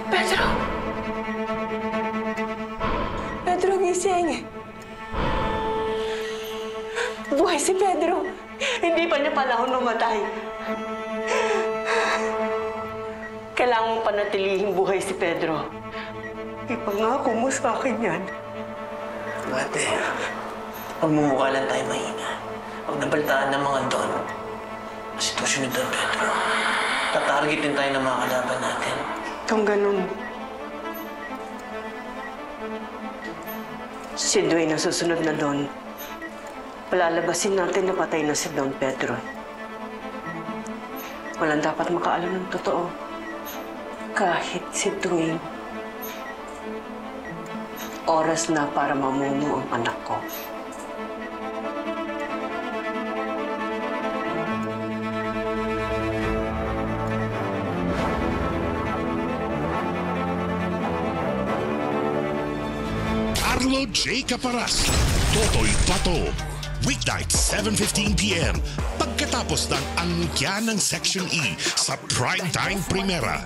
Pedro! Pedro, gising! Buhay si Pedro! Hindi pa niya panahon mamatay. Kailangan mong panatilihing buhay si Pedro. Ipangako mo sa akin yan. Ate, magmumukha lang tayo mahina. Pag nabalitaan ng mga Don, ang sitwasyon ni Don Pedro, tatargetin tayo ng mga kalaban natin. Kung ganun, si Dwayne ang susunod na Don. Palalabasin natin na patay na si Don Pedro. Walang dapat makaalam ng totoo. Kahit si Dwayne. Oras na para mamuno ang anak ko. Carlo J. Caparas, Totoy Pato. Weeknight, 7:15 p.m. Pagkatapos ng angkya ng Section E sa Primetime Primera.